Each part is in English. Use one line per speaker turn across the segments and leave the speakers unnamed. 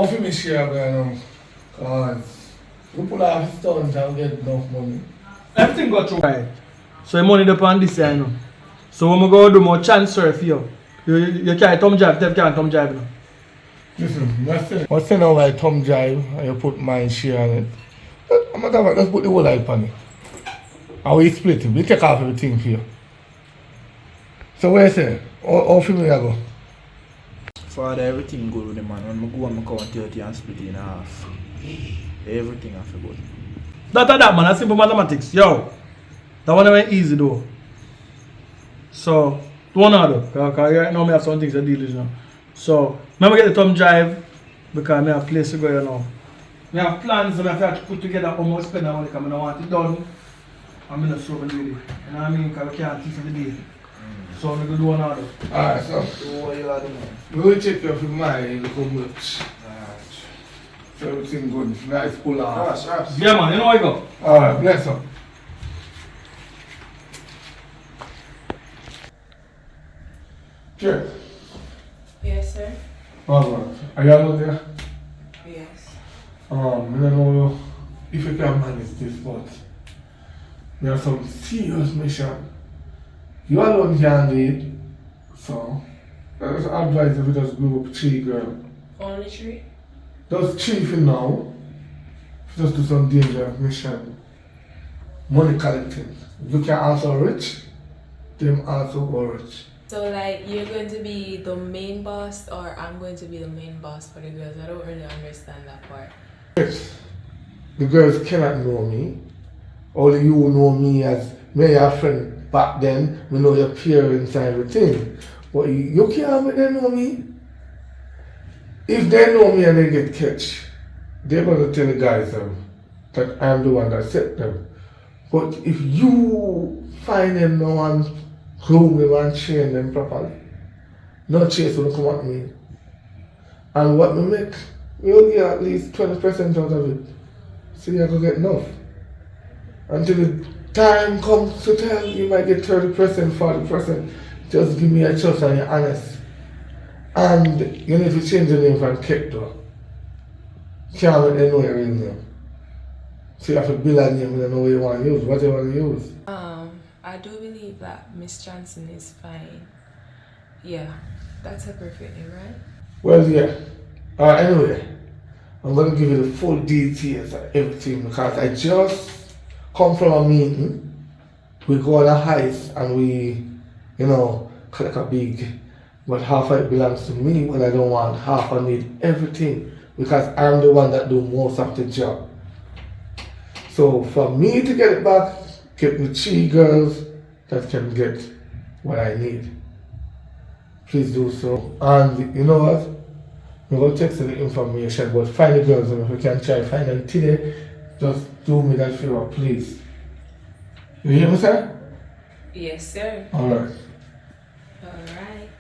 want to be share now. Because we pull off his stunts and get enough money.
Everything got through. Right. So your money depend this year, you know. So when we go do more transfer for you. You can't thumb drive, you can't thumb drive now.
Listen, what's in my thumb drive and you put my share on it. I'm not about just put the whole life on it. And we split it. We take off everything for you. So where you say? How feel me I go?
Father, everything good with the man. When I go on, I count 30 and split it in half. Everything I feel good.
That man, that's simple mathematics. Yo, that one went easy though. So, don't know though, because right now I have some things to deal with now. So, I'm going to get the thumb drive because I have a place to go here now. I have plans and I have to put together how much spend money because I want it done. I'm not sure with it. You know what I mean? Because I can't teach for the day. So, I'm going to do another.
Alright, so
What you are doing?
we will check your mind, look how much. So everything good. Nice pull off.
Yeah man, you know how I go.
Alright, bless up. Cheers.
Yes, sir.
Alright. Are you out there?
Yes.
I don't know if you can manage this, but we have some serious mission. You alone can do it, so I just advise if you just group up 3 girls.
Only 3?
Just 3 for now. Just do some dangerous mission. Money collecting. You can also rich, them also go rich.
So, like, you're going to be the main boss, or I'm going to be the main boss for the girls? I don't really understand that part.
Yes. The girls cannot know me. Only you know me as me your friend back then. We know your parents and everything. But you can't make them know me. If they know me and they get catch, they're going to tell the guys that I'm the one that set them. But if you find them no one groom them and train them properly, no chase will come at me. And what we make, we'll get at least 20% out of it. So you're going to get enough. Until the time comes to tell, you might get 30%, 40%. Just give me a trust and you're honest. And you need to change the name from Kekto. Can't let them know your real name. So you have to build a name and know what you want to use, what you want to use.
I do believe that Miss Johnson is fine. Yeah, that's a perfect name, right?
Well, yeah. Anyway, I'm going to give you the full details of everything because I just come from a meeting. We go on a heist and we, collect a big, but half of it belongs to me, but I don't want half. I need everything because I'm the one that do most of the job. So for me to get it back, get me 3 girls that can get what I need. Please do so. And you know what? We're going to text you the information, but find the girls, and if we can try find them today, just do me that favor, please. You hear me, sir?
Yes, sir.
Alright.
Alright.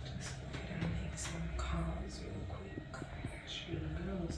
Just gonna make some calls real quick. Shoot the girls.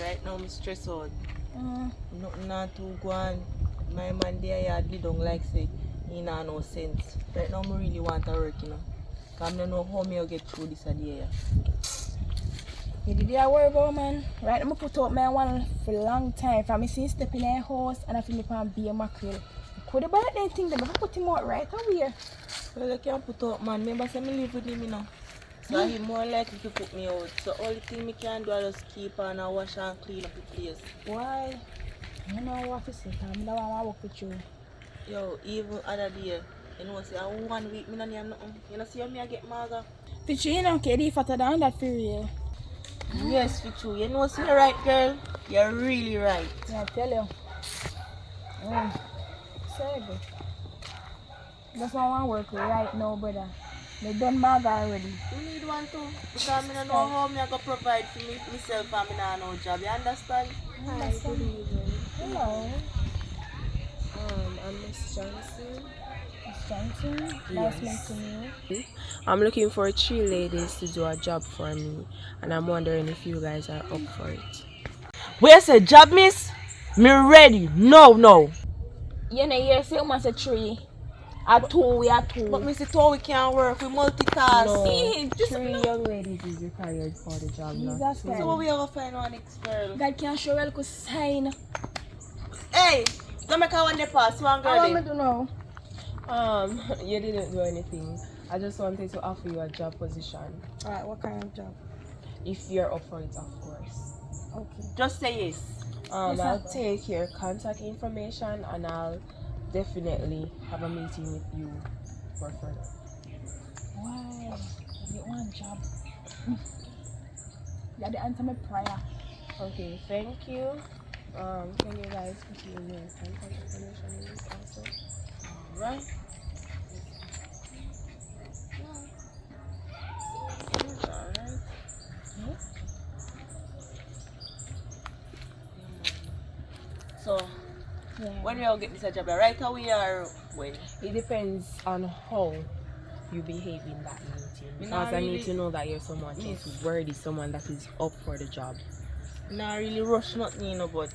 Right now I'm stressed out. Nothing not to go on. My man there hardly don't like say he not no sense. Right now I really want to work, Cause I don't know how me will get through this idea.
You did your work out, man. Right, I'm put out my one for a long time. From me see step in a house and I feel me can be a mackerel. Could have bought that thing, but I put him out right away.
Well, you can't put out, man. Remember, say me live with him, you know. So he more likely to put me out. So only thing me can do is just keep on and wash and clean up the place.
Why? You know what to say, I don't want to work with you.
Yo, even other day, you know, say 1 week, me no name nothing. You know, see how me I get maga?
Fichu, you know, KD fatter than that for real.
Yes, Fichu. You know, see, you're right, girl. You're really right.
Yeah, I tell you. Say good. Just want to work right now, brother. They done maga already.
You need one too. Because I don't know how me I go provide for me, myself and me not no job. You understand?
Hi, good evening.
Hello.
I'm Miss Johnson.
Miss Johnson.
Yes.
Nice meeting you.
I'm looking for 3 ladies to do a job for me, and I'm wondering if you guys are up for it.
Where's a job, miss? Me ready. No.
You know, you say you say 3. At 2, we are 2.
But Mr. Tow, we can't work. We multitask.
No,
See, just
3 young ladies is required for the job.
Jesus
Not
Christ.
2.
So what we have to find one next girl?
God can show you a sign.
Hey, don't make her one day pass. One girl.
I want me to know.
You didn't do anything. I just wanted to offer you a job position.
Alright, what kind of job?
If you're up for it, of course.
Okay.
Just say yes.
Yes,
I'll
sir.
take your contact information and I'll definitely have a meeting with you for further.
Wow. I get one job. You had to answer my prayer.
Okay, thank you. Can you guys put your name and contact information in this also?
Right? Alright. So,
Yeah.
when we all get this job, right away or when?
It depends on how you behave in that meeting.
Me
Because
not
I need
really-
to know that you're someone that is worthy, someone that is up for the job.
Not really rush nothing, you know, but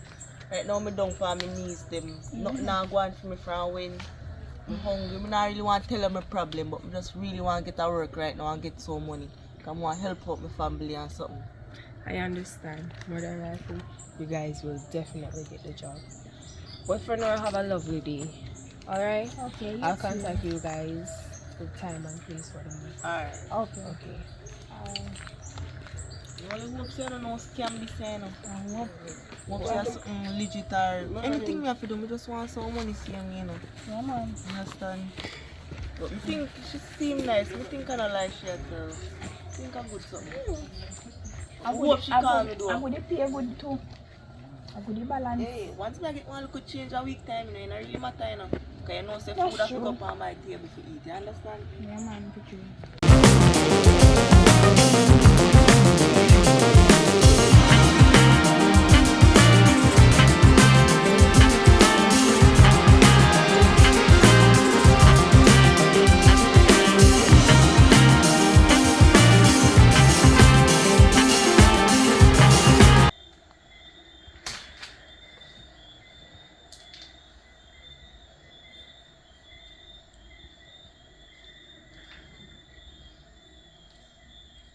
right now me down for my knees, them nothing not going for me from when I'm hungry. Me not really want to tell them my problem, but I just really want to get to work right now and get some money. Cause I want to help out my family and something.
I understand. More than likely, you guys will definitely get the job. But for now, have a lovely day. Alright?
Okay.
I'll contact you guys with time and place for the meeting.
Alright.
Okay.
Okay.
You only hope you don't know scam this, you know.
I hope.
Hope you have something legit or anything me have to do, me just want some money see me, you know.
Yeah, man.
Understand? But I think she seem nice. I think I don't like she at all. I think I'm good something. I hope she call me though.
I'm going to pay good too. I'm going to balance.
Hey, once I get one little change a week time, you know, it really matter, you know. Because you know, say
That's
food that
true.
cook up on my table to eat, you understand?
Yeah, man. Picture.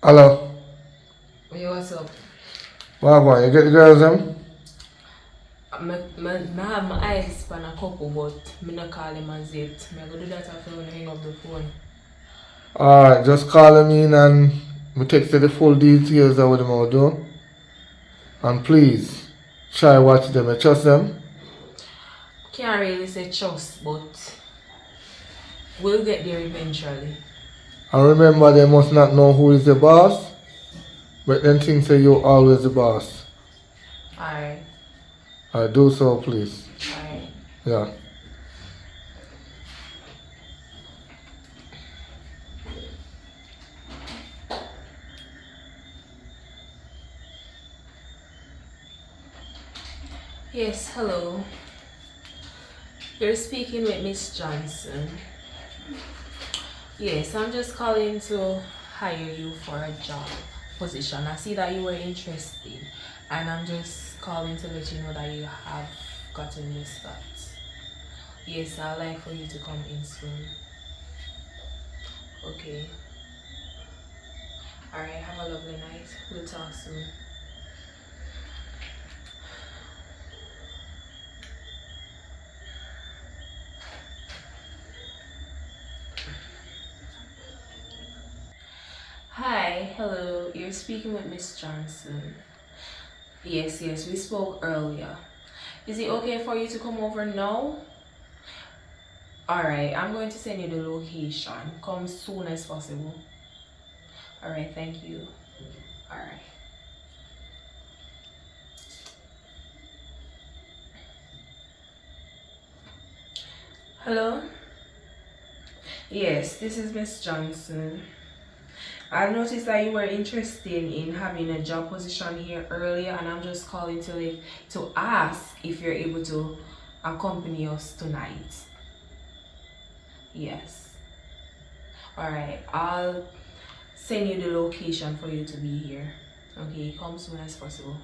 Hello.
Yo, what's up?
Wagwan, you get the girls them?
I have my eyes on a couple, but I not call them as yet. I go do that after when I hang up the phone.
Alright, just call them in and me text you the full details of what them all do. And please, try watch them. I trust them.
Can't really say trust, but we'll get there eventually.
And remember, they must not know who is the boss, but then think say you're always the boss.
Alright,
Do so, please.
alright.
Yeah.
Yes, hello. You're speaking with Miss Johnson. Yes, I'm just calling to hire you for a job position. I see that you were interested, and I'm just calling to let you know that you have gotten your start. Yes, I'd like for you to come in soon. Okay. Alright, have a lovely night. We'll talk soon. Hi, hello. You're speaking with Miss Johnson. Yes, we spoke earlier. Is it okay for you to come over now? Alright, I'm going to send you the location. Come soon as possible. Alright, thank you. Alright. Hello? Yes, this is Miss Johnson. I noticed that you were interested in having a job position here earlier, and I'm just calling to ask if you're able to accompany us tonight. Yes. Alright, I'll send you the location for you to be here. Okay, come soon as possible.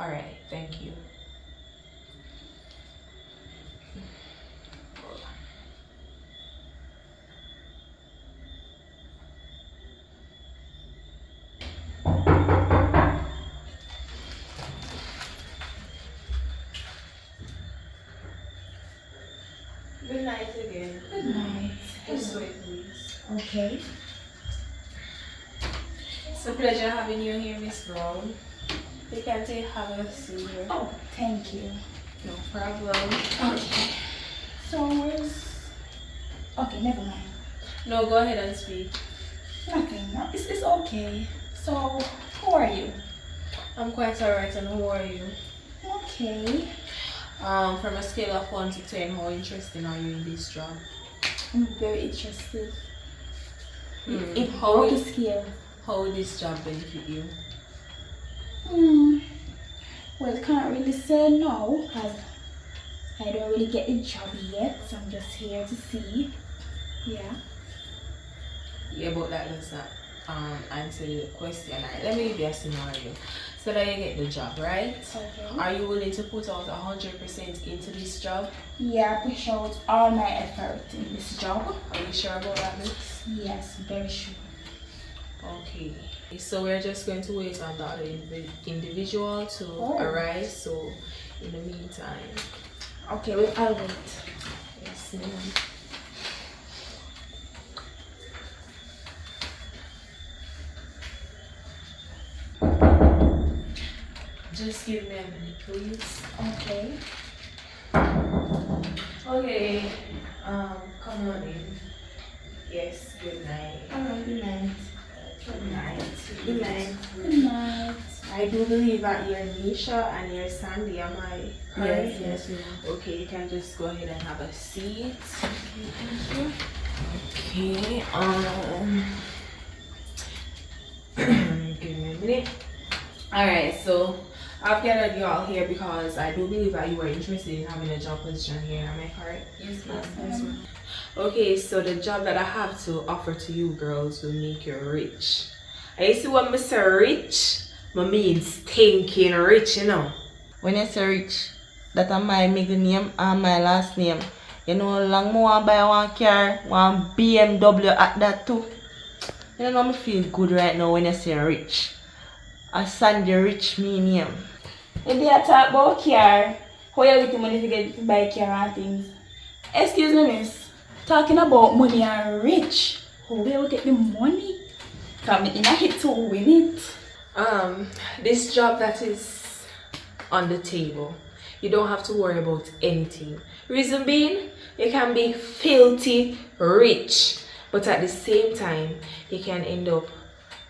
Alright, thank you. Good night again.
Good night.
Just wait, please.
Okay.
It's a pleasure having you here, Miss Brown. You can have a seat here.
Oh, thank you.
No problem.
Okay. So where's... Okay, never mind.
No, go ahead and speak.
Nothing. No, it's okay. So, who are you?
I'm quite alright, and who are you?
Okay.
From a scale of 1 to 10, how interested are you in this job?
I'm very interested. It
How
broke the
will
scale.
this job benefit you?
Well, can't really say no, because I don't really get the job yet, so I'm just here to see. Yeah.
Yeah, but that does not answer the question. Alright, let me give you a scenario. So that you get the job, right?
Okay.
Are you willing to put out 100% into this job?
Yeah, I push out all my effort in this job.
Are you sure about that, miss?
Yes, very sure.
Okay. So we're just going to wait on the other individual to arrive. So in the meantime.
Okay, well, I'll wait.
Yes, ma'am. Just give me a minute, please.
Okay.
Okay. Come on in. Yes, good night.
Alright, good night.
Good night.
Good night. Good night.
I do believe that you're Nisha and you're Sandy, am I correct?
Yes, ma'am.
Okay, you can just go ahead and have a seat. Okay, give me a minute. Alright, so I've gathered you all here because I do believe that you were interested in having a job position here, am I correct?
Yes, ma'am.
Okay, so the job that I have to offer to you girls will make you rich. And you see when I say rich, I mean stinking rich, you know.
When you say rich, that is my middle name and my last name. You know how long I want to buy one car, one BMW at that too. You know me feel good right now when you say rich. I Sandy Rich me name.
If they are talk about car, how you get the money to buy a car and things? Excuse me, miss. Talking about money and rich. How will you get the money? Come in a hit to win it.
This job that is on the table, you don't have to worry about anything. Reason being, you can be filthy rich, but at the same time, you can end up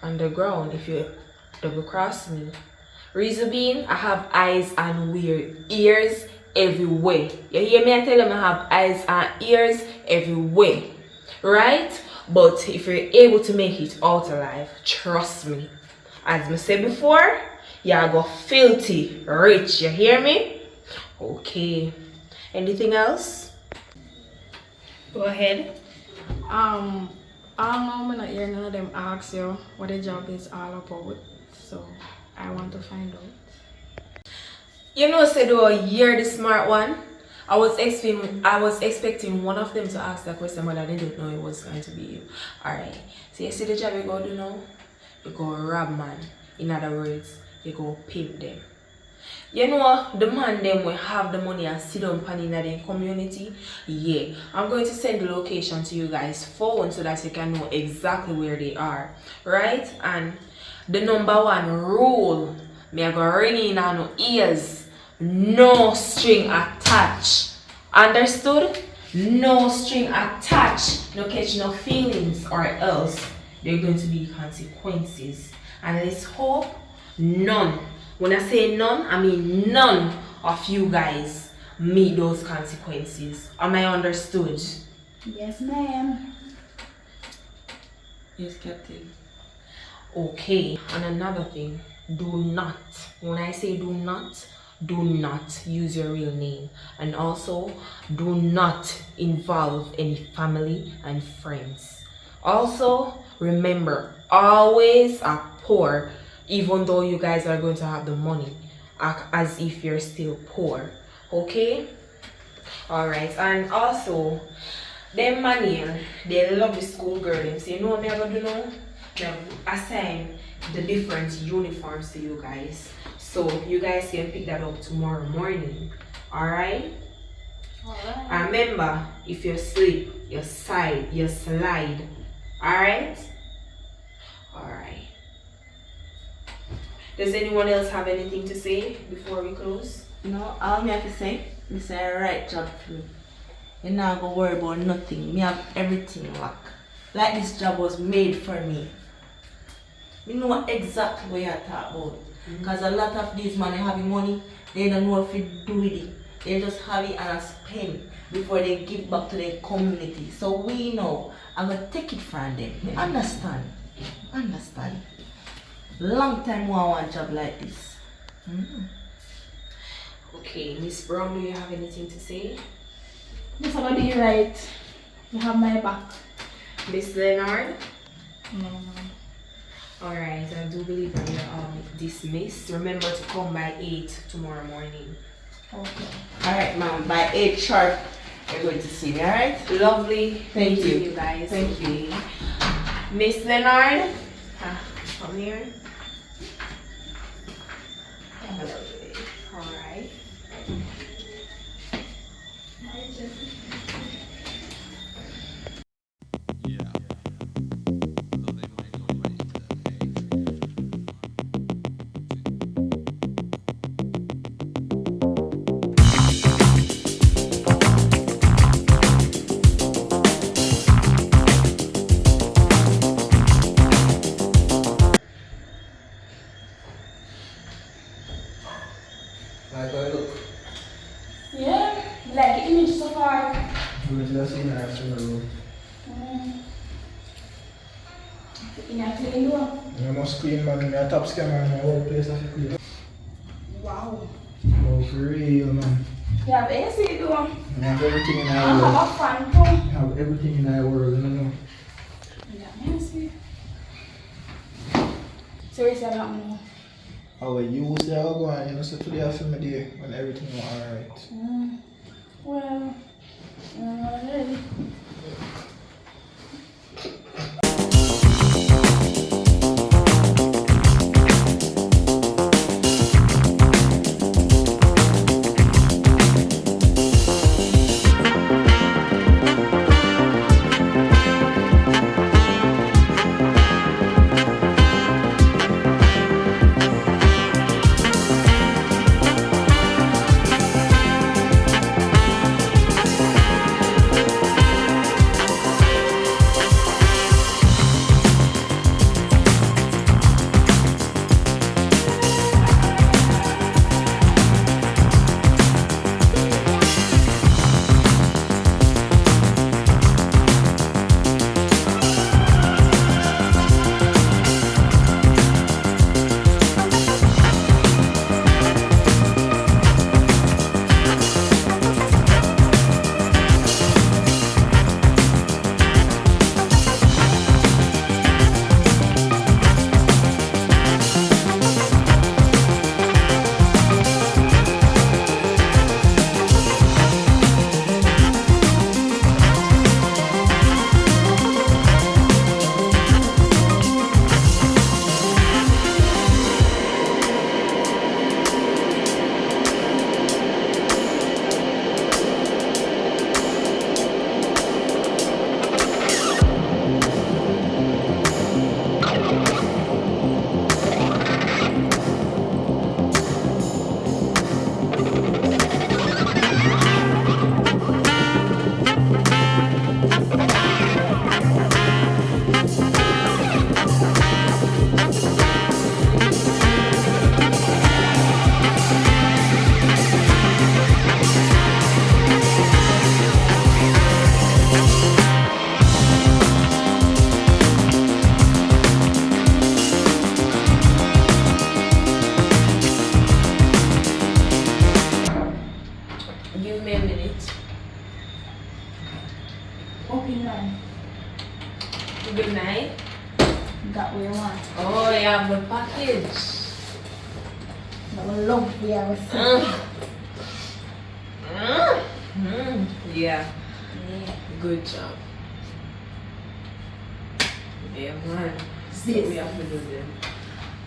underground if you double cross me. Reason being, I have eyes and ears everywhere. You hear me? I tell them I have eyes and ears everywhere, right? But if you're able to make it out alive, trust me, as I said before, you go filthy rich. You hear me? Okay. Anything else? Go ahead.
I don't know, I'm not hearing none of them ask you what the job is all about, so I want to find out.
You know, said, oh, you're the smart one. I was expecting one of them to ask that question, but I didn't know it was going to be you. Alright. So you see the job you go do now? You go rob man. In other words, you go pimp them. You know, the man them will have the money and sit down pan in the community. Yeah, I'm going to send the location to you guys phone so that you can know exactly where they are, right? And the number one rule, me I go ring in on no ears, no string attached. Understood? No string attached. No catch no feelings, or else there are going to be consequences. And let's hope none. When I say none, I mean none of you guys meet those consequences. Am I understood?
Yes, ma'am.
Yes, Captain.
Okay, and another thing, do not, when I say do not use your real name. And also, do not involve any family and friends. Also, remember, always are poor. Even though you guys are going to have the money, act as if you're still poor. Okay? Alright, and also, them man here, they love the school girl. Them say, you know what I'm going to do now? Now, assign the different uniforms to you guys. So, you guys can pick that up tomorrow morning. Alright?
Alright.
And remember, if you slip, you slide. Alright? Alright. Does anyone else have anything to say before we close?
No, all me have to say, this is a right job for me. You're not gonna worry about nothing. Me have everything locked. Like this job was made for me. Me know exactly what you're talking about. Because a lot of these men having money, they don't know what to do with it. They just have it and spend before they give back to their community. So we know I'm gonna take it from them. Me understand. Understand. Long time I want a job like this.
Okay, Miss Brown, do you have anything to say?
Miss, I'm gonna do you right. You have my back.
Miss Leonard?
No.
Alright, I do believe that you're dismissed. Remember to come by 8 tomorrow morning.
Okay.
Alright, ma'am. By 8 sharp, you're going to see me, alright?
Lovely.
Thank
meeting
you.
you guys.
Thank you.
Miss Leonard? Come here. Lovely. Alright.
Like I look.
Yeah, like the image so far.
Good, let's see now in the room.
In a clean room.
You must clean, man. I'm a top scammer in my whole place. I clean.
Wow.
Oh, for real, man.
You have AC though.
I have everything in
I
our world.
have a fan too.
I have everything in our world, you know.
Yeah, AC. Seriously, I don't know.
How you say I'll go on, you know, so today I feel my day when everything was alright.
Well, really. open man.
Good night.
Got what you want.
Oh, you have the package.
I love the house.
Yeah. Good job. Yeah, man. See what we have to do then.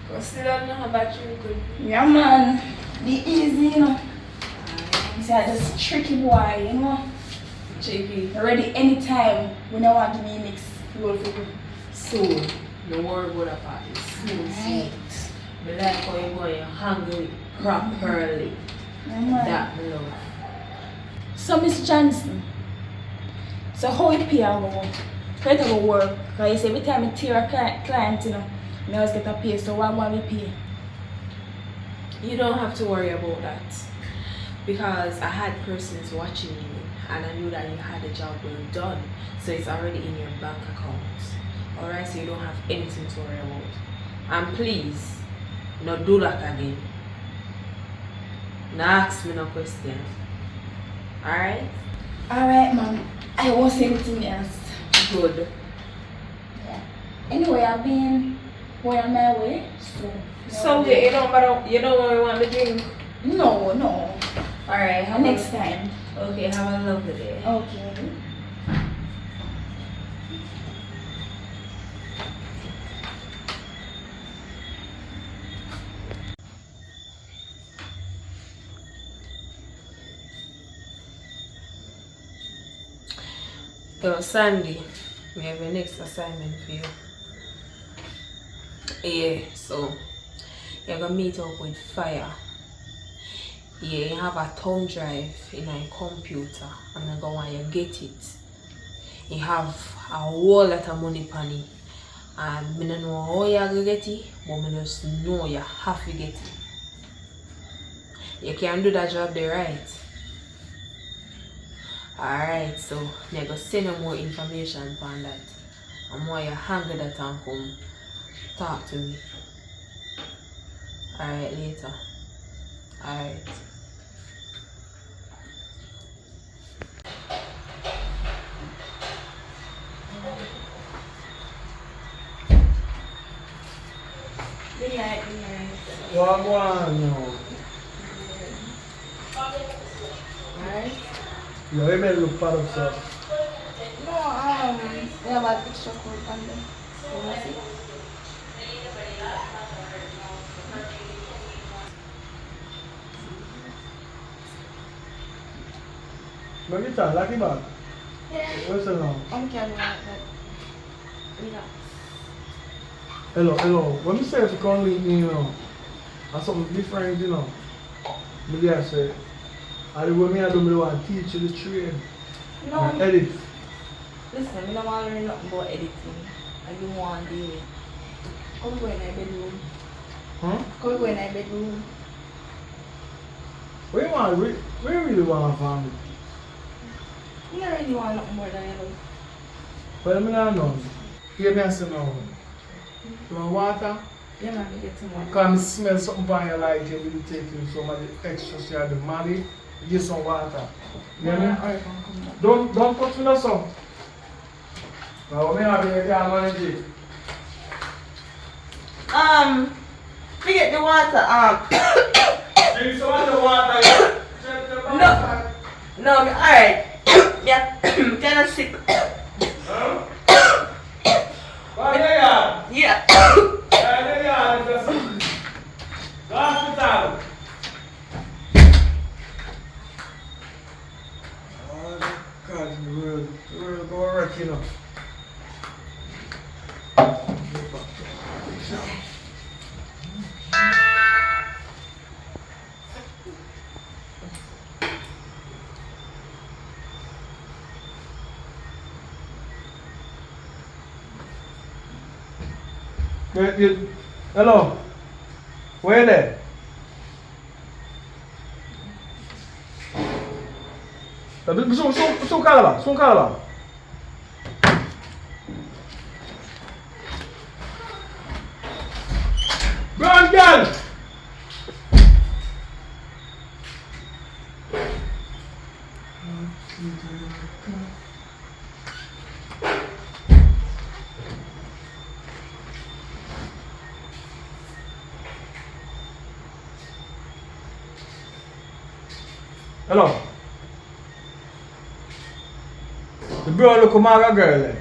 Go sit down now, battery good.
Yeah, man. Be easy, you know. See, I just tricky boy, you know.
Tricky.
Ready anytime when I want to be mixed. Roll for good.
Soon. The word would have party. Soon. I like how you're going hungry properly.
Yeah, man.
That I love.
So, Miss Johnson, so how you pay our work? How you work? Because you say every time I tear a client, you know, I always get a pay, so why we pay?
You don't have to worry about that. Because I had persons watching you and I knew that you had a job well done. So it's already in your bank account. Alright, so you don't have anything to worry about. And please, not do that again. Now ask me no question. Alright?
Alright, ma'am. I won't say anything else.
Good.
Yeah. Anyway, I've been going on my way, so...
So you don't want the drink?
No.
Alright,
Next time.
Okay, have a lovely day.
Okay.
Yo, Sandy, we have a next assignment for you. Yeah, so you're gonna meet up with Fire. Yeah, you have a thumb drive in a computer and I'm gonna want you get it. You have a whole lot of money on it. And I don't know how you're gonna get it, but I just know you have to get it. You can do that job there, right? Alright, so I'm gonna send you more information on that. And more you hang that and come talk to me. Alright, later. Alright.
Good night.
What one? No.
Alright.
Yo, you may look part of stuff.
No, we have a picture code on them. You want to see?
Maybe it's a lucky bag.
Yeah.
What's the name?
I'm carrying that. Yeah.
Hello. When you say if you come with me, you know, and something different, you know, maybe I say, and the way me I do, me want to teach you the trade.
No.
And edit.
Listen, I don't want to learn nothing about editing. I don't want to do it. Come go in my bedroom.
Huh?
Come go in my bedroom.
Where you really want to find it?
I don't really want nothing more than I do.
Well, I know. Hear me say no. You want water?
Yeah, man, get some more.
Because I smell something by your light, you will take you some of the extras you have the money. Get some water. You hear me?
Alright, come back.
Don't touch me no son. Now, me have you can manage it.
Forget the water,
Drink some of the water, yeah.
No, alright. Yeah, kind of sick.
Huh? Why they are?
Yeah.
Why they are? Hospital. Oh, God, the world go wreck, you know. Hello. Where there? Sun kalaba. Brown girl. Hello. The bro look a girl.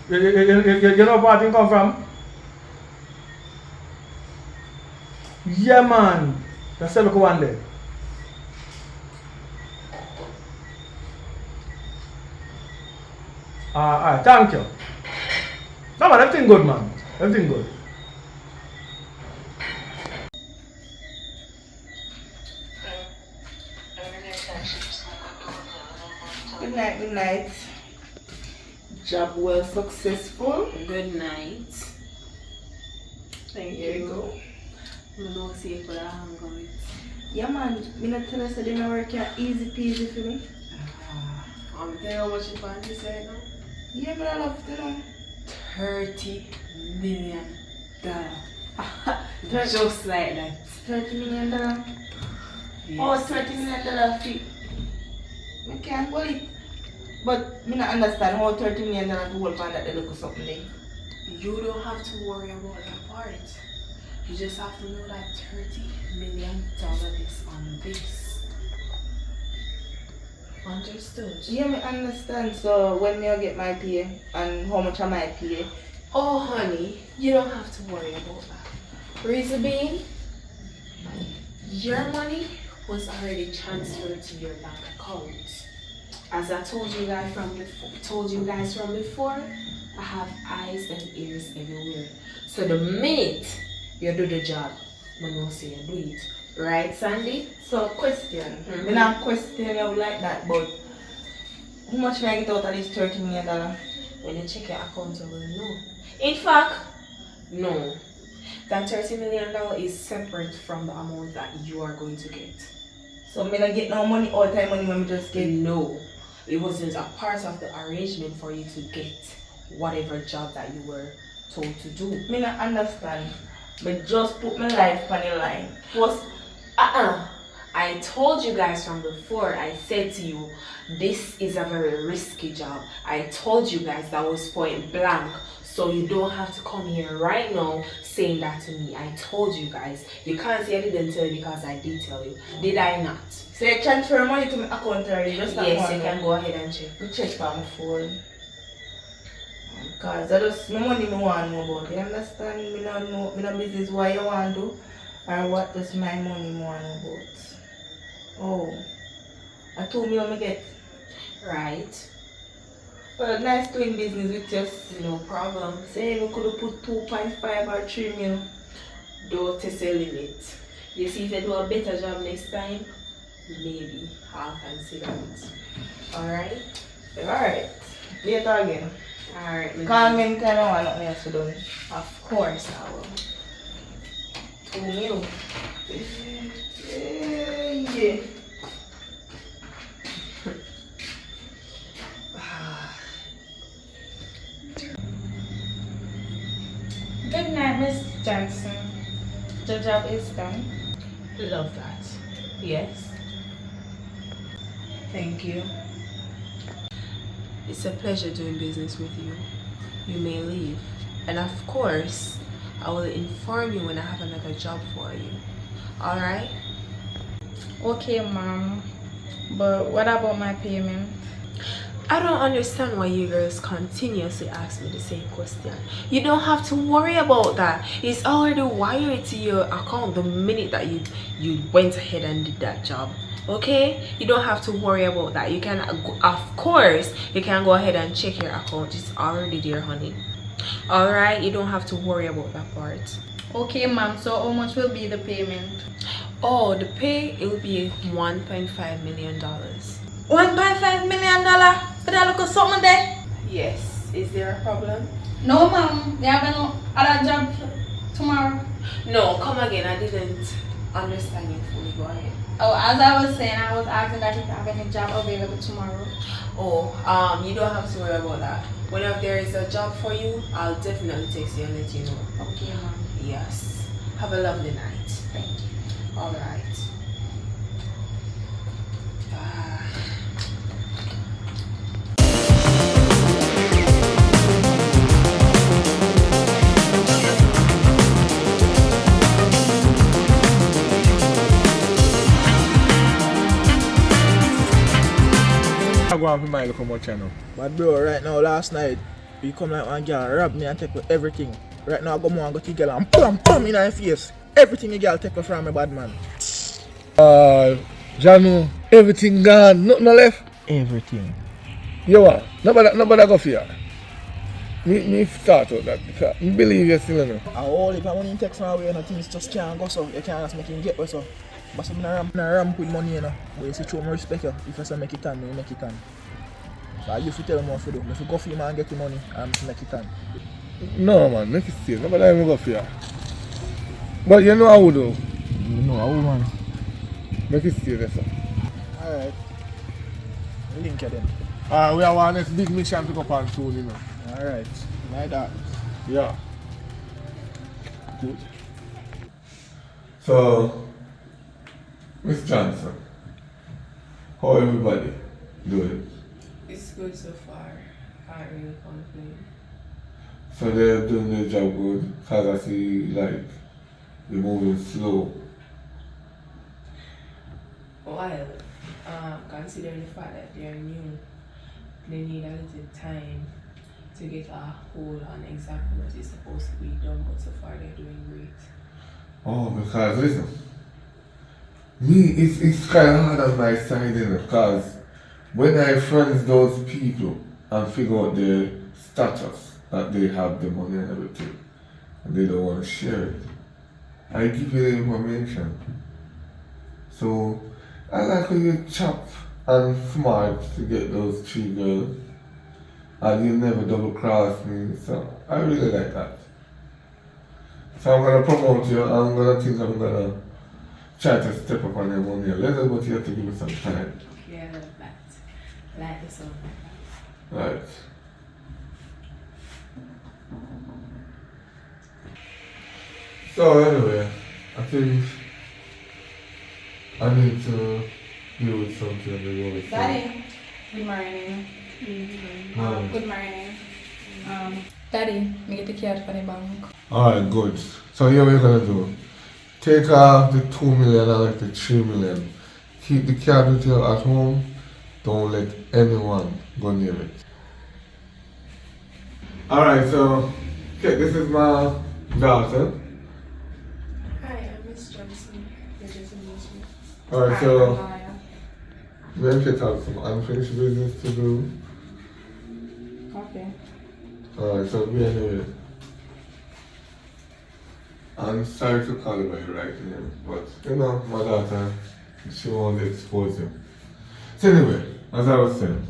You know where I come from? Yeah, man. That's the look one day. Alright, thank you. No man, everything good, man. Everything good.
Good night, good night. Job well successful.
Good night.
Thank you.
I'm not safe for that I'm going.
Yeah man, me not tell us that they work here easy peasy for me.
I'm telling you how much you find this right now?
Yeah, but I love to know.
$30 million. Just like that.
$30 million?
Yes.
Oh, $30 million fee. I can't hold it. But me not understand how $30 million to hold on that they look or something there.
You don't have to worry about that part. You just have to know that $30 million is on this. Understood?
Yeah, me understand. So when me get my pay and how much am I pay?
Oh honey, you don't have to worry about that. Reason being, your money was already transferred to your bank account. As I told you guys from before, I have eyes and ears everywhere. So the minute you do the job, I know say you do it. Right, Sandy?
So question. Me not question you like that, but how much can I get out of this $30 million?
When you check your account, you will know. In fact, no. That $30 million is separate from the amount that you are going to get.
So me not get no money all the time money when me just get?
No. It wasn't a part of the arrangement for you to get whatever job that you were told to do.
Me not understand. But just put my life on the line. Plus,
I told you guys from before, I said to you, this is a very risky job. I told you guys that was point blank. So you don't have to come here right now saying that to me. I told you guys. You can't say I didn't tell you because I did tell you. Did I not?
So you transfer money to my account already? Just that
yes,
one
you can go ahead and check.
You check on my phone. Because that is my money me want to know about. You understand? Me not know, me not business what you want to do or what does my money me want to know about. Oh, I told me how me get.
Right.
Well, nice doing business with you.
No problem.
Say we could have put 2.5 or 3 mil.
Don't test your limit. You see if you do a better job next time, maybe I'll consider it. Alright?
Alright. Later again.
Alright.
Call me anytime I want nothing else to do.
Of course I will.
2 mil. Yeah.
Good night, Miss Johnson. The job is done.
Love that. Yes.
Thank you.
It's a pleasure doing business with you. You may leave. And of course, I will inform you when I have another job for you. Alright?
Okay, Mom. But what about my payment?
I don't understand why you girls continuously ask me the same question. You don't have to worry about that. It's already wired to your account the minute that you went ahead and did that job. Okay? You don't have to worry about that. You can, of course, you can go ahead and check your account. It's already there, honey. Alright? You don't have to worry about that part.
Okay, Mom. So how much will be the payment?
Oh, the pay, it will be $1.5 million.
$1.5 million? For that look of something there?
Yes. Is there a problem?
No, Mom. You have no other job tomorrow?
No, come again. I didn't understand you fully. Go ahead.
Oh, as I was saying, I was asking that if you have any job available tomorrow.
Oh, you don't have to worry about that. Whenever there is a job for you, I'll definitely text you and let you know.
Okay, Mom.
Yes. Have a lovely night.
Thank you.
Alright.
on for my look much channel. But bro, right now, last night, you come like one girl, rob me and take with everything. Right now, I go more and go to the girl and pam in her face. Everything the girl take from me, bad man.
Janu, everything gone, nothing left.
Everything.
You what? Nobody go for you. Me start out that because I believe you still know.
I all if I money take from away, and things just can't go so. You can't just make him get so. But I'm not ramp with money, you know. But you see, show me respect you. If I say make it on, you make it on. So I used to tell him what to do. If you go for him and get the money, I'm make it on.
No man, make it stay. Nobody even go for you. But you know how we do.
You know how, man.
Make it stay there, sir.
Alright. Link you then.
We have our next big mission to go on soon, you know.
Alright. Like that.
Yeah. Good. So, Miss Johnson, how everybody doing?
It's good so far. Can't really complain.
So they're doing their job good, because I see like they're moving slow.
While considering the fact that they're new, they need a little time to get a hold on exactly what is supposed to be done, but so far they're doing great.
Oh, because listen, me, it's kind of hard on my side, you know, because when I friends those people and figure out their status, that they have the money and everything, and they don't want to share it, I give you the information. So, I like how you chop and smart to get those 3 girls, and you never double cross me, so I really like that. So I'm gonna promote you, I'm gonna try to step up on your money a little, but you have to give me some time.
Yeah, I love that. I like this one.
Right. So anyway, I think I need to deal with something on the road.
Daddy, good morning. Good morning. Daddy, me get the card for the bank.
Alright, good. So here we're gonna do. Take off the 2 million and like the 3 million. Keep the card with you at home. Don't let anyone go near it. Alright, so okay, this is my daughter.
Hi, I'm Miss Johnson. Pleasure to meet you.
Alright, so
Maya.
we have to have some unfinished business to do.
Okay.
Alright, so we anyway. I'm sorry to call you by your right name, but you know, my daughter, she won't expose you. So anyway, as I was saying,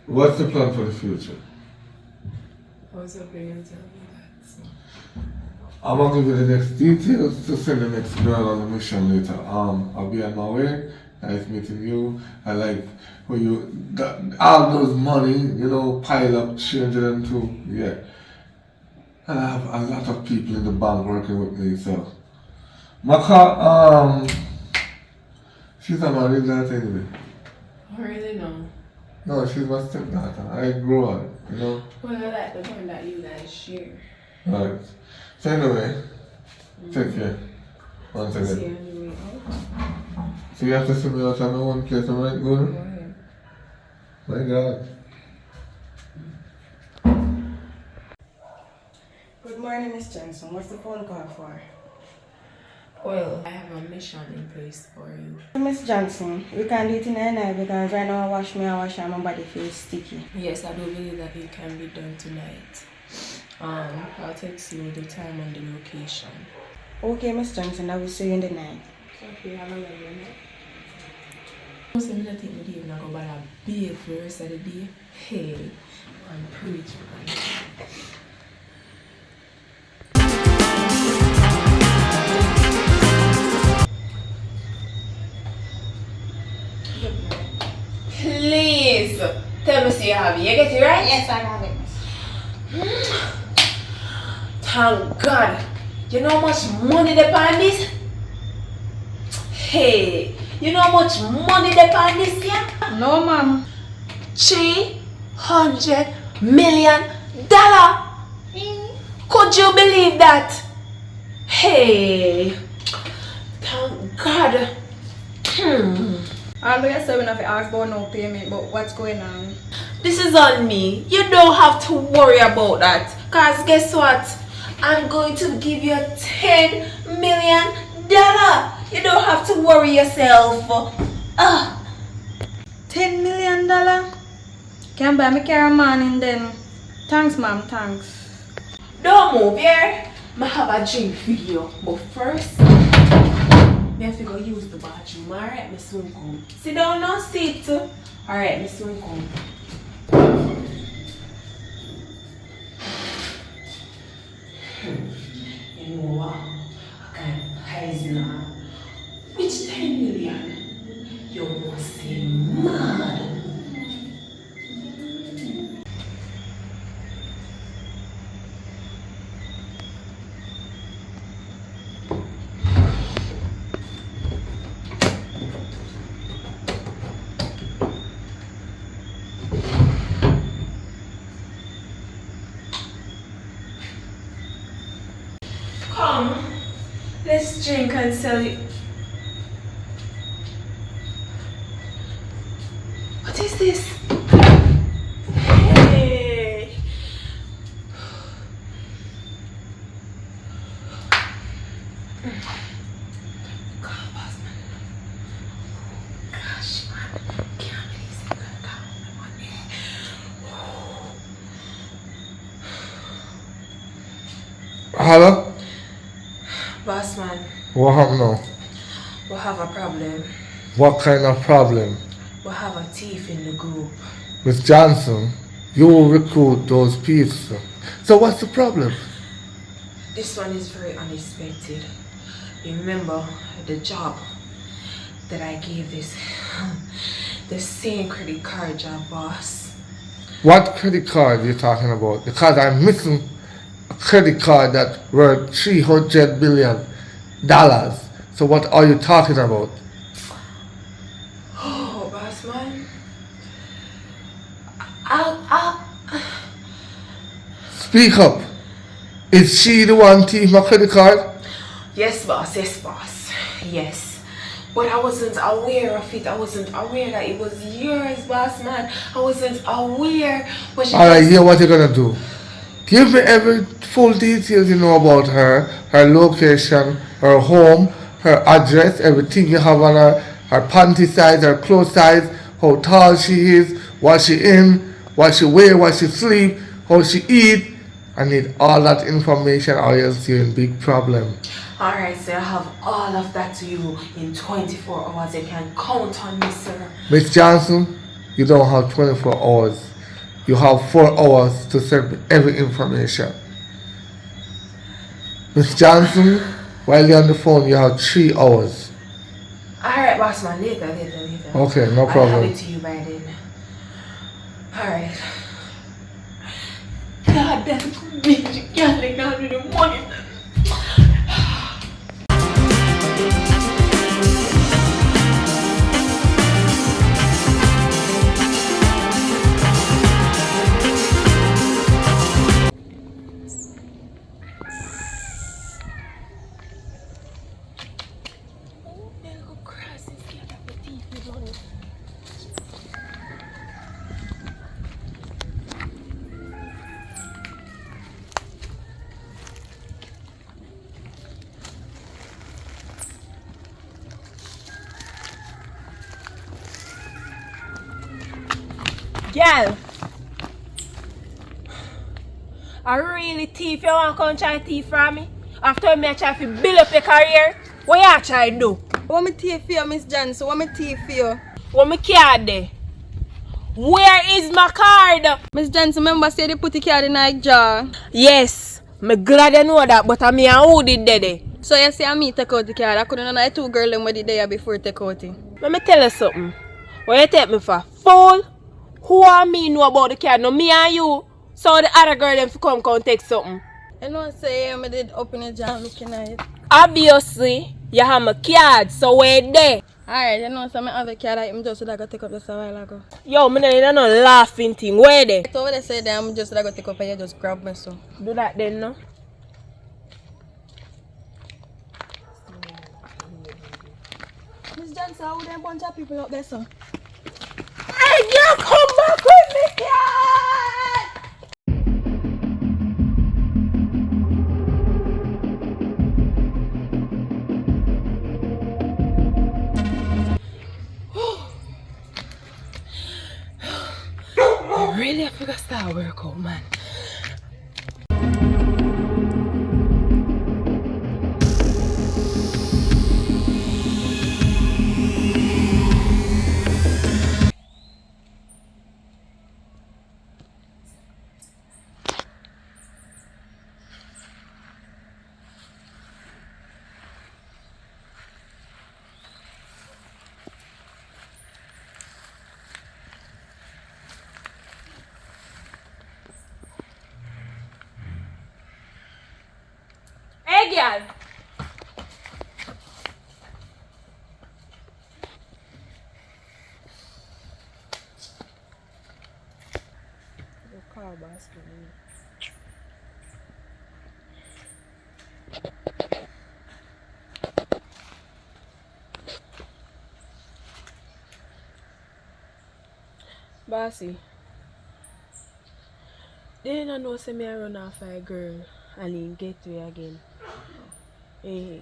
what's the plan for the future?
I was hoping you'd tell me that. So.
I'm gonna give you the next details to send the next girl on the mission later. I'll be on my way. Nice meeting you. I like when you got all those money, you know, pile up 302. Yeah. And I have a lot of people in the bank working with me, so my car, she's not my real daughter anyway.
Oh, really? No.
No, she's my stepdaughter. I grew up, you know.
Well, I like the point that you guys share.
Right. So anyway, take care. Once
See you
again.
on the way out.
So you have to see me out of my one place, am I right, good?
Go ahead.
My God.
Good morning, Miss Johnson. What's the phone call for?
Well, I have a mission in place for you.
Miss Johnson, we can't do it in the night because right now I wash and my body feels sticky.
Yes, I do believe that it can be done tonight. I'll text you the time and the location.
Okay, Miss Johnson, I will see you in the night.
Okay, have a lovely night. I was going to take me even go by a babe for the rest of the day. Hey, I'm preach, man. Please tell me so you have it. You get it right?
Yes, I have it.
Thank God. You know how much money they pay on this? Hey, you know how much money they pay on this here?
No, ma'am.
$300 million. Could you believe that? Hey, thank God.
Although you say we not ask about no payment, but what's going on?
This is on me. You don't have to worry about that. Cause guess what? I'm going to give you $10 million. You don't have to worry yourself.
$10 million? Can buy me car morning then. Thanks, ma'am, thanks.
Don't move here. I have a drink for you. But first, I have to go use the bathroom. Alright, I soon come. Sit down now, sit. Alright, I soon come. You know what? I can't hide now. Which 10 million? You must say mad. Come, let's drink and sell it. What is this? Hey. God, boss man. Gosh, man. Can't believe it's gonna come with money.
Hello?
Boss man,
What happened now?
we have a problem.
What kind of problem?
We have a thief in the group.
Miss Johnson, you will recruit those people. So what's the problem?
This one is very unexpected. Remember the job that I gave this, the same credit card job, boss.
What credit card are you talking about? Because I'm missing a credit card that worth $300 billion. So what are you talking about?
Oh, boss man.
Speak up. Is she the one thief my credit card?
Yes, boss. Yes, boss. Yes. But I wasn't aware of it. I wasn't aware that it was yours, boss man. I wasn't aware.
Alright, here what you're gonna do. Give me every full details you know about her location, her home, her address, everything you have on her panty size, her clothes size, how tall she is, what she in, what she wear, what she sleep, how she eat. I need all that information or else you're in big problem.
Alright, sir. I have all of that to you in 24 hours. You can count on me, sir.
Miss Johnson, you don't have 24 hours. You have 4 hours to send me every information. Miss Johnson, while you're on the phone, you have 3 hours.
Alright, boss man. Later.
Okay, no problem.
I'll have it to you by then. Alright. God, that's bitch. You can't let go of the money.
Girl, I really thief. You want to come try thief from me? After me I try to build up your career, what you try to do?
What me thief for you, Miss Johnson? What me thief for you?
What me card there? Where is my card?
Miss Johnson, remember say they put the card in her jar?
Yes, me glad you know that, but I mean who did that?
So you say me take out the card. I couldn't know the 2 girls them were there before take out it.
Let me tell you something. What you take me for? Fool? Who and me know about the card? No, me and you. So the other girl them come take something.
You know say I did open the jar looking at it.
Obviously, you have my card, so where there?
Alright, you know so I have a card I'm just like take up just a while ago.
Yo, me no laughing thing. Where there?
So what they say that I'm just like take up and you just grab me so.
Do that then, no?
Miss
John, so with them bunch of people up there, so. Hey, girl, come back with me, girl! I really have to start workout, man. Hey, girl. Your car basket. Bossy, they don't know say me I run off a girl and he get to you again. Hey,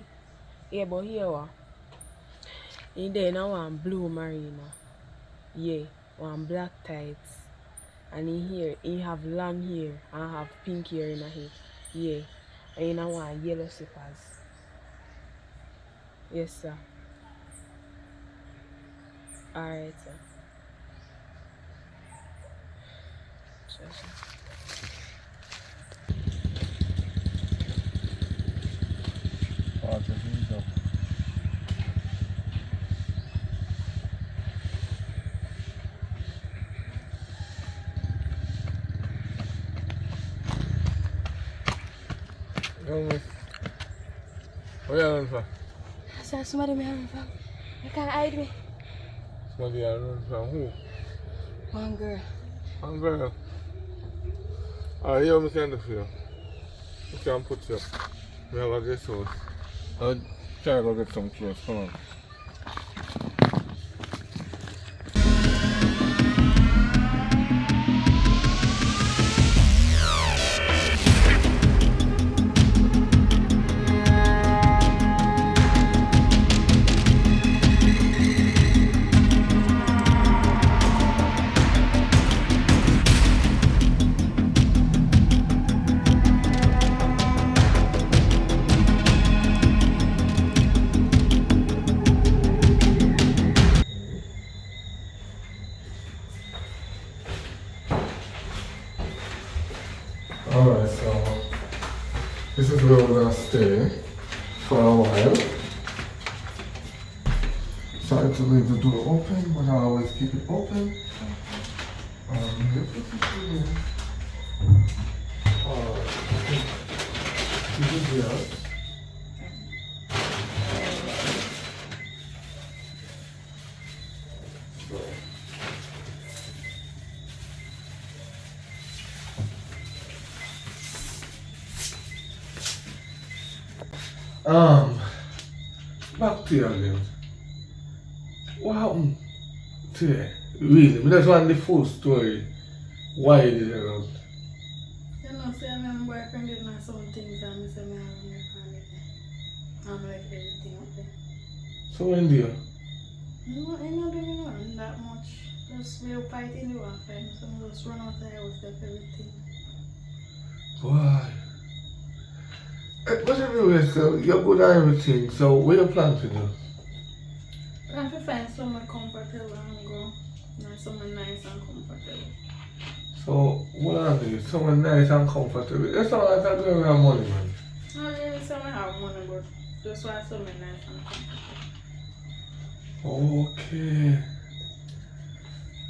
yeah, but here what? He then I want blue marina. Yeah, one black tights. And he have long hair and have pink hair in head. Yeah. And I want yellow slippers. Yes, sir. Alright, sir. Sure, sure.
What are you running for?
So somebody me run from. You can't hide me.
Somebody you running from who?
One girl.
One girl. Alright, you want me to do for you? You can put you up. We have a guest house. I'll try to go get some clothes. Come on. Alright, so this is where we're gonna stay for a while. Sorry to leave the door open, but I always keep it open. Alright, this is yours. Back to you again. What happened today? Really? I just want the full story. Why you did it out?
You know, say my boyfriend did my some things and I say me have my family. I'm like everything up there.
So when do you?
No, I not doing nothing that much. Just we fight in the one fight, so I just run out the house, like everything.
Why? But anyway, so you're good at everything, so what do you plan to do?
I have to find somewhere comfortable and go. Not somewhere nice and comfortable.
So what are you? Somewhere nice and comfortable. That's not like I don't have money, man.
Not really somewhere have money, but just want somewhere nice and comfortable.
Okay.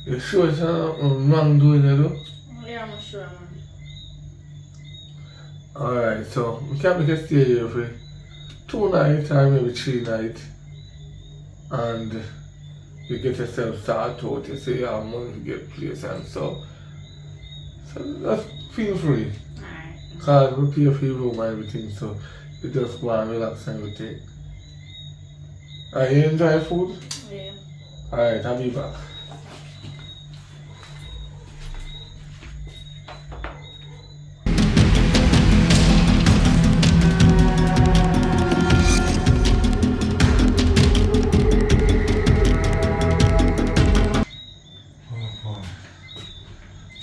You sure it's not wrong doing it though?
Yeah, I'm sure, man.
Alright, so we can't make a stay here for 2 nights or maybe 3 nights. And you get yourself started out, you say you have money to get place and so just feel free.
Alright.
Because we pay for your room and everything, so you just go and relax and everything. Are you enjoying food?
Yeah.
Alright, I'll be back. Oh boy.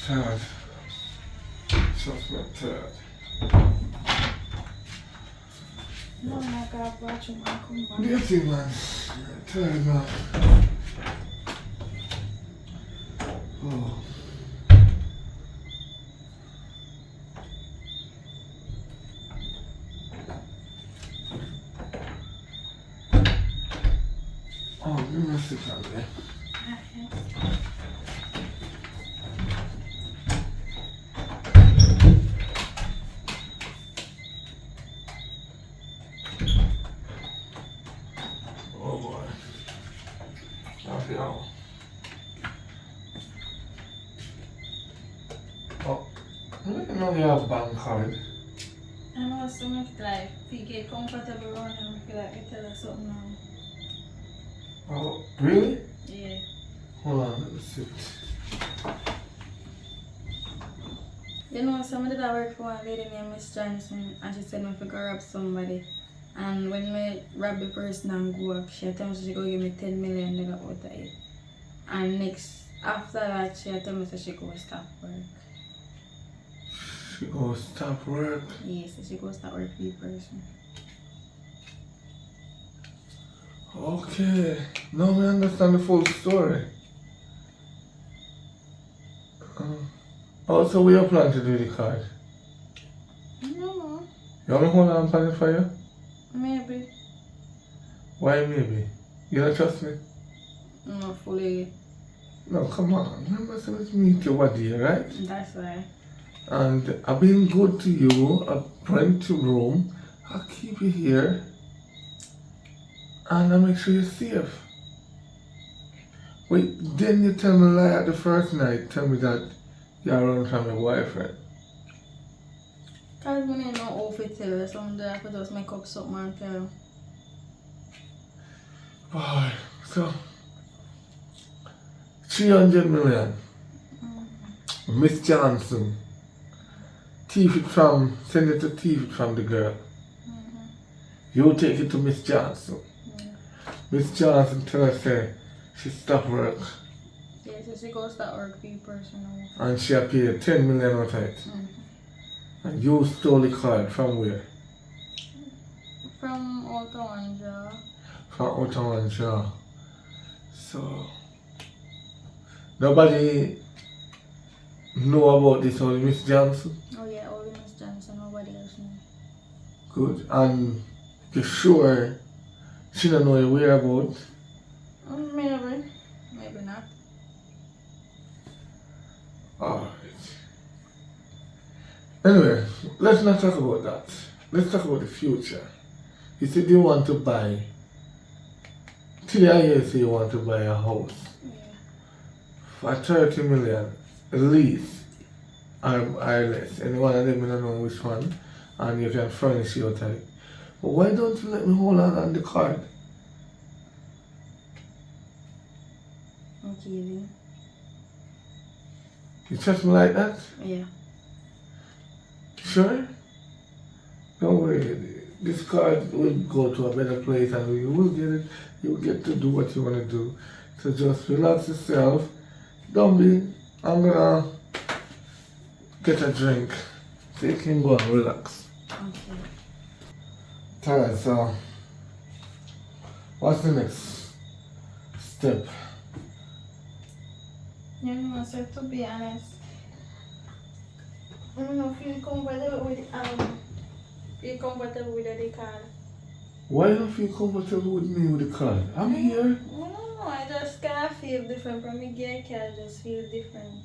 Tired. Just not tired.
No, I got watching my come
What do you think, man? Tired, man. Oh. Oh, give me a second, man. Oh boy. Happy hour. Oh, I didn't know you have a bank card.
I know so much like, if you get comfortable around and I feel like I tell us something now.
Oh, really?
Yeah.
Hold on, let me see.
You know, somebody that work for one lady named Miss Johnson and she said me to go rob somebody. And when me rob the person and go up, she told me she go give me 10 million out of it. And next, after that, she told me she go stop work.
She gonna stop work.
Yes, she go start work for the person.
Okay. Now we understand the full story. Also, we are planning to do the card.
No,
You want me to hold on for it for you?
maybe.
Why maybe? You don't trust me?
Not fully.
No, come on. Remember, so let's meet you what day, right?
That's why.
And I've been good to you. I've rent to room. I'll keep you here. And I'll make sure you're safe. Wait, then you tell me lie at the first night. Tell me that you're running from your boyfriend.
Cause me no know how to tell you, so I'm there to just make up something and tell you.
Boy, so 300 million. Miss Johnson. Thief it from, send it to thief it from the girl. You take it to Miss Johnson. Miss Johnson tell her say she stop work
Yeah, so she goes to work for the person now.
and she have paid 10 million out of it. And you stole the card from where?
From out of one jar.
From out of one jar. So nobody know about this, only Miss Johnson?
Oh yeah, only Miss Johnson, nobody else knows.
Good. And you sure she don't know your whereabouts?
Maybe. Maybe not.
Alright. Anyway, let's not talk about that. Let's talk about the future. You said you want to buy. Today I hear you say you want to buy a house.
Yeah.
For 30 million, at least, or less. Any one of them, I don't know which one, and you can furnish your type. But why don't you let me hold on the card?
Okay then.
You trust me like that?
Yeah.
Sure? Don't worry. This card will go to a better place and you will get it. You will get to do what you want to do. So just relax yourself. Don't be. I'm gonna get a drink so you can go and relax.
Okay.
Alright, so what's the next step?
You know, so to be honest, I don't know if you're comfortable with the card.
Why don't you feel comfortable with me with the card? I'm here.
No, I just kind of feel different from me getting card. Just feel different.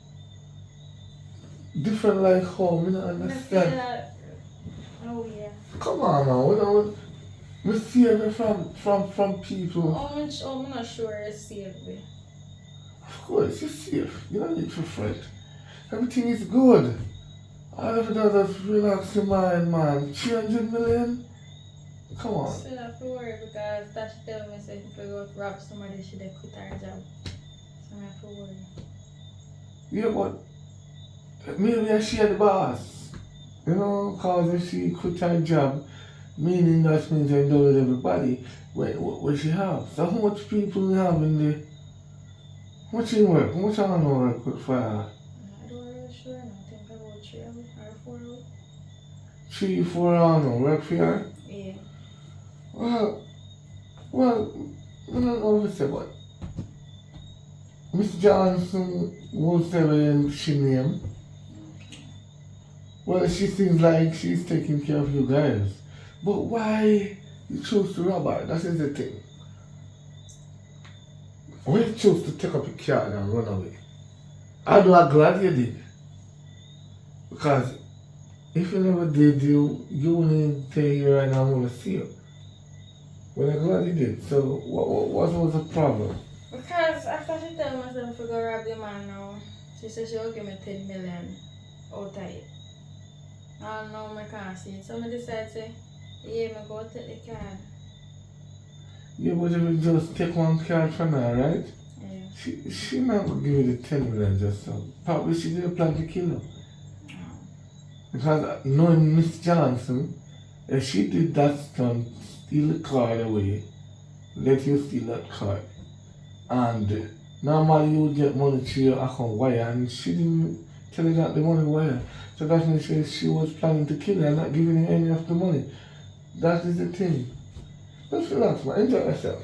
Different like home, you don't
I feel
understand.
like, oh yeah.
Come on now, we see it from people.
I'm not sure it's safe.
Of course, you're safe. You don't need to fret. Everything is good. All of it does is relax your mind, man. 300 million? Come on.
Still have to worry because Tasha tell me say if I go rob somebody, she dey quit her job. So I have to worry.
Yeah, but maybe she the boss. You know, cause if she quit her job, meaning that means I done with everybody. What she have? So how much people we have in there? How much in work? How much I don't know work with for her?
I don't really sure. I think about 3 or 4 hours.
3, 4 hours no work for her?
Yeah.
Well, I don't know if I say what. Miss Johnson will say when she name. Well, she seems like she's taking care of you guys. But why you chose to rob her? That is the thing. Why you chose to take up your car and run away? I'm glad you did. Because if you never did, you wouldn't stay here and I want to see you. Well, I'm glad you did. So, what was the problem?
Because after she tell myself to go rob the man now, she said she will give me 10 million out of it. I don't know, I can't see it. So I decided to say, yeah, I go take the card.
Yeah, but if you just take one card from her, right?
Yeah.
She not gonna give you the 10 million just so. Probably she didn't plan to kill her. Because knowing Miss Johnson, if she did that stunt, steal the card away, let you steal that card, and normally you would get money to your account wire, and she didn't tell you that the money wire. So that means she was planning to kill her and not giving you any of the money. That is the thing. Just relax, man. Enjoy yourself.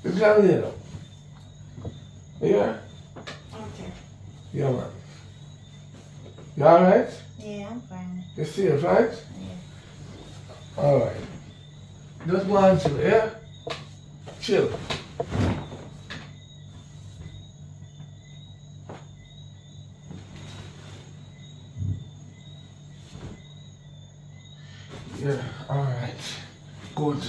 It's down there now. Yeah?
Okay.
Yeah, man. You alright?
Yeah, I'm fine.
You safe, right?
Yeah.
Alright. Just go on chill, yeah? Chill. Yeah, alright. Good.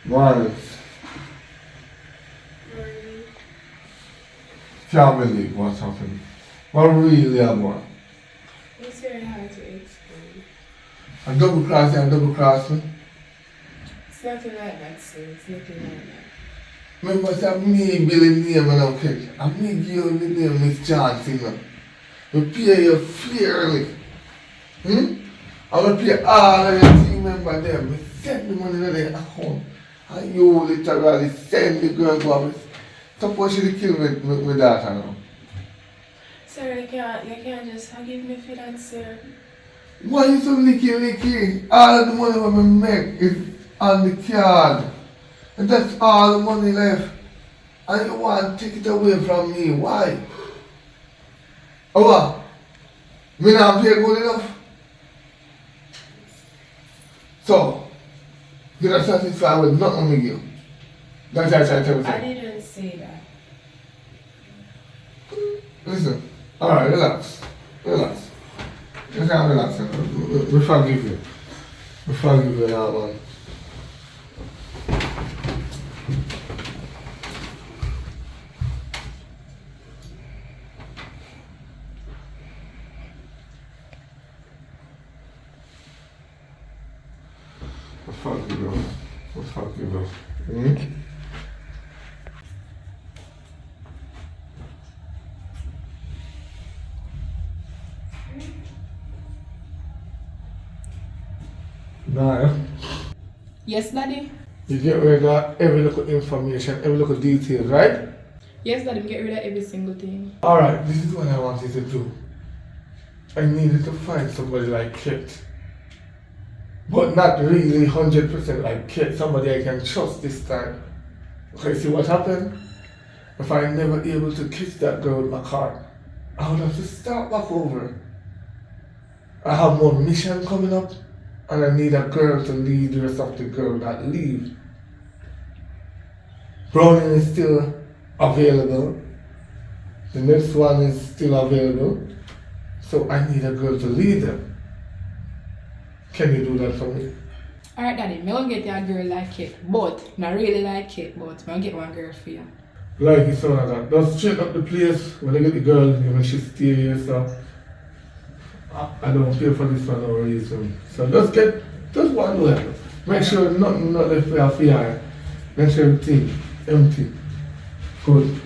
Morning. Can't believe what's happening. What really happened?
It's very hard to explain.
And double cross and double cross me.
It's nothing like that, sir. It's nothing like that.
Remember, say me Billy name and okay. I me give you the name Miss Johnson. We pay you fairly. I'm going to pay all of your team members there. We send the money to their account. And you literally send the girl to us. Suppose she kill me daughter now.
Sir, you can't just forgive me for that, sir.
Why you so licky? All of the money we make is on the card. And that's all the money left. And you want to take it away from me. Why? Oh what? Me not pay good enough? So, you're not satisfied with nothing we give. That's everything.
I didn't say that.
Listen, alright, relax. You can't relax. We forgive you. We forgive you now, man. We forgive you. We forgive you. Now,
Yes, Daddy?
you get rid of every little information, every little detail, right?
Yes, Daddy, get rid of every single thing.
Alright, this is what I want you to do. I needed to find somebody like Kit. But not really 100% like Kit, somebody I can trust this time. Okay, see what happened? If I never able to catch that girl with my car, I would have to start back over. I have more mission coming up, and I need a girl to lead the rest of the girl that leave. Browning is still available. The next one is still available. So I need a girl to lead them. Can you do that for me?
Alright, Daddy, me gonna get you a girl like Kate, but not really like Kate, but me gonna get one girl for you.
like it sound like that. Just straighten up the place when they get the girl, you make she stay here, so I don't pay for this for no reason. So just one way. Make sure nothing not left for your fear. Make sure everything empty. Good.